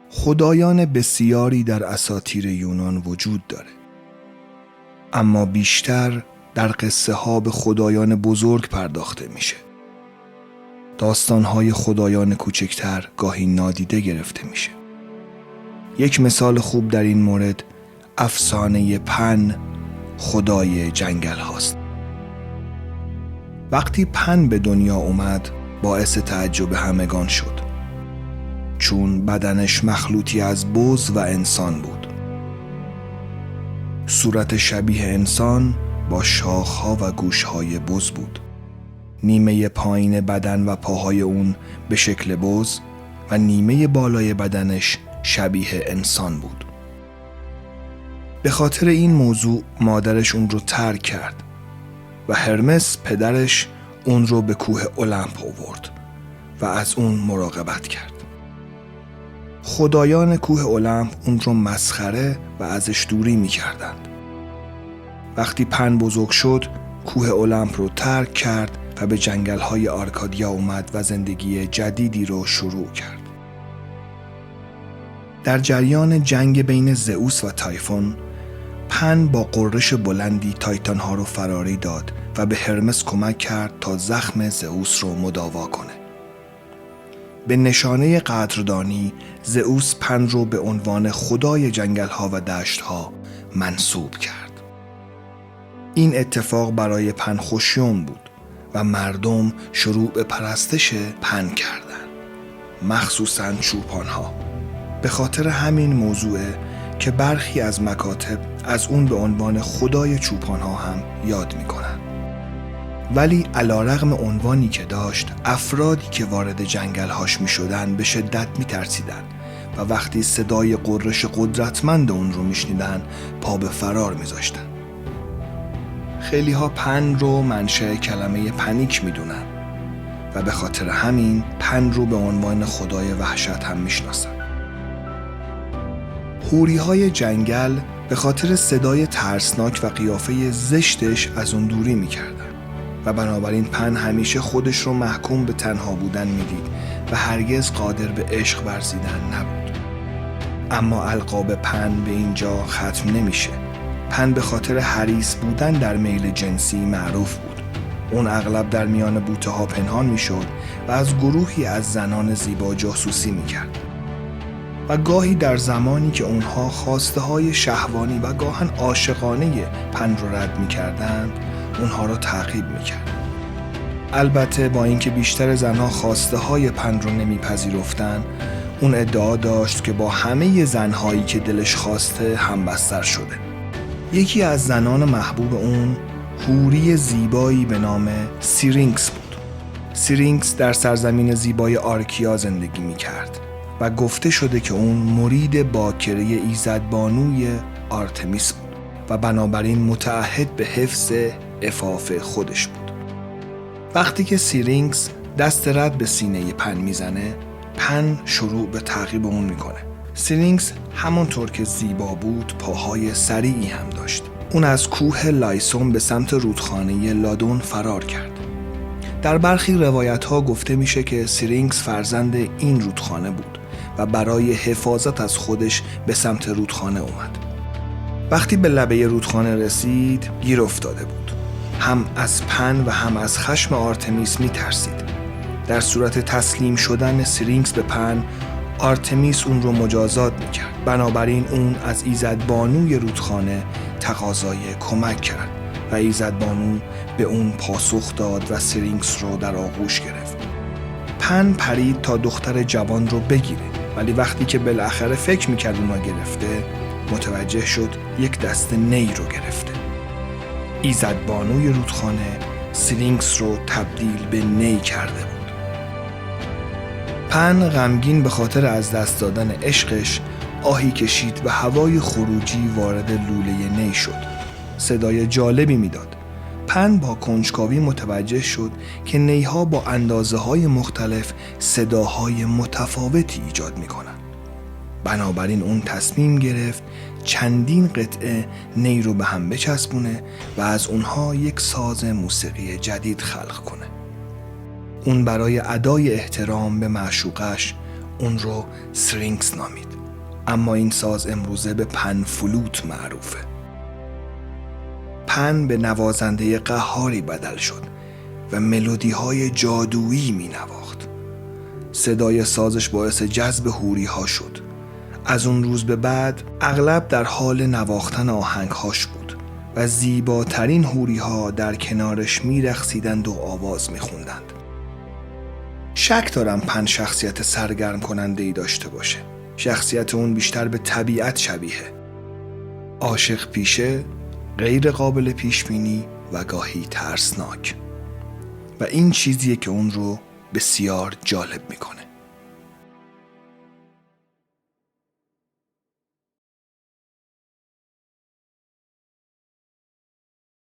خدایان بسیاری در اساطیر یونان وجود داره، اما بیشتر در قصه ها به خدایان بزرگ پرداخته میشه. داستان‌های خدایان کوچکتر گاهی نادیده گرفته میشه. یک مثال خوب در این مورد افسانه پن، خدای جنگل هاست. وقتی پن به دنیا اومد باعث تعجب همگان شد، چون بدنش مخلوطی از بز و انسان بود. صورت شبیه انسان با شاخ‌ها و گوش‌های بز بود. نیمه پایین بدن و پاهای اون به شکل بز و نیمه بالای بدنش شبیه انسان بود. به خاطر این موضوع مادرش اون رو ترک کرد و هرمس پدرش اون رو به کوه المپ آورد و از اون مراقبت کرد. خدایان کوه المپ اون رو مسخره و ازش دوری می کردند. وقتی پن بزرگ شد کوه المپ رو ترک کرد و به جنگل‌های آرکادیا اومد و زندگی جدیدی رو شروع کرد. در جریان جنگ بین زئوس و تایفون، پن با غرش بلندی تایتان‌ها رو فراری داد و به هرمس کمک کرد تا زخم زئوس رو مداوا کنه. به نشانه قدردانی زئوس پن رو به عنوان خدای جنگل‌ها و دشت‌ها منصوب کرد. این اتفاق برای پن خوشیوم بود و مردم شروع به پرستش پن کردند، مخصوصاً چوپان‌ها. به خاطر همین موضوعه که برخی از مکاتب از اون به عنوان خدای چوپان‌ها هم یاد می‌کنن. ولی علیرغم عنوانی که داشت، افرادی که وارد جنگل‌هاش می‌شدن به شدت می‌ترسیدن و وقتی صدای غرش قدرتمند اون رو می‌شنیدن پا به فرار می‌ذاشتن. خیلی‌ها پن رو منشأ کلمه پنیک می‌دونن و به خاطر همین پن رو به عنوان خدای وحشت هم می‌شناسن. حوری‌های جنگل به خاطر صدای ترسناک و قیافه زشتش از اون دوری می‌کردن و بنابراین پن همیشه خودش رو محکوم به تنها بودن می‌دید و هرگز قادر به عشق ورزیدن نبود. اما القاب پن به اینجا ختم نمیشه. پن به خاطر حریص بودن در میل جنسی معروف بود. اون اغلب در میان بوته‌ها پنهان میشد و از گروهی از زنان زیبا جاسوسی میکرد. و گاهی در زمانی که اونها خواسته‌های شهوانی و گاهن عاشقانه پن رو رد میکردند، اونها رو تعقیب میکرد. البته با اینکه بیشتر زنها خواسته‌های پن رو نمیپذیرفتند، اون ادعا داشت که با همه زنهایی که دلش خواسته همبستر شده. یکی از زنان محبوب اون حوری زیبایی به نام سیرینکس بود. سیرینکس در سرزمین زیبای آرکیا زندگی میکرد و گفته شده که اون مرید باکره ایزدبانوی آرتمیس بود و بنابراین متعهد به حفظ عفاف خودش بود. وقتی که سیرینکس دست رد به سینه پن میزنه، پن شروع به تعقیب اون میکنه. سیرینکس همونطور که زیبا بود پاهای سریعی هم داشت. اون از کوه لایسوم به سمت رودخانه لادون فرار کرد. در برخی روایت‌ها گفته میشه که سیرینکس فرزند این رودخانه بود و برای حفاظت از خودش به سمت رودخانه اومد. وقتی به لبه رودخانه رسید گیر افتاده بود. هم از پن و هم از خشم آرتمیس میترسید. در صورت تسلیم شدن سیرینکس به پن، آرتمیس اون رو مجازات میکرد. بنابراین اون از ایزدبانوی رودخانه تقاضای کمک کرد و ایزدبانو به اون پاسخ داد و سیرینکس رو در آغوش گرفت. پن پرید تا دختر جوان رو بگیره، ولی وقتی که بالاخره فکر میکرد اونو گرفته، متوجه شد یک دست نی رو گرفته. ایزدبانوی رودخانه سیرینکس رو تبدیل به نی کرده بود. پن غمگین به خاطر از دست دادن عشقش آهی کشید و هوای خروجی وارد لوله نی شد. صدای جالبی میداد. پن با کنجکاوی متوجه شد که نیها با اندازه‌های مختلف صداهای متفاوتی ایجاد میکنن. بنابراین اون تصمیم گرفت چندین قطعه نی رو به هم بچسبونه و از اونها یک ساز موسیقی جدید خلق کنه. اون برای ادای احترام به معشوقش اون رو سرینکس نامید. اما این ساز امروزه به پن فلوت معروفه. پن به نوازنده قهاری بدل شد و ملودی‌های جادویی می‌نواخت. صدای سازش باعث جذب حوری‌ها شد. از اون روز به بعد اغلب در حال نواختن آهنگ‌هاش بود و زیباترین حوری‌ها در کنارش می‌رقصیدند و آواز می‌خوندند. شک دارم پن شخصیت سرگرم کننده‌ای داشته باشه. شخصیت اون بیشتر به طبیعت شبیه. عاشق پیشه، غیر قابل پیش‌بینی و گاهی ترسناک. و این چیزیه که اون رو بسیار جالب میکنه.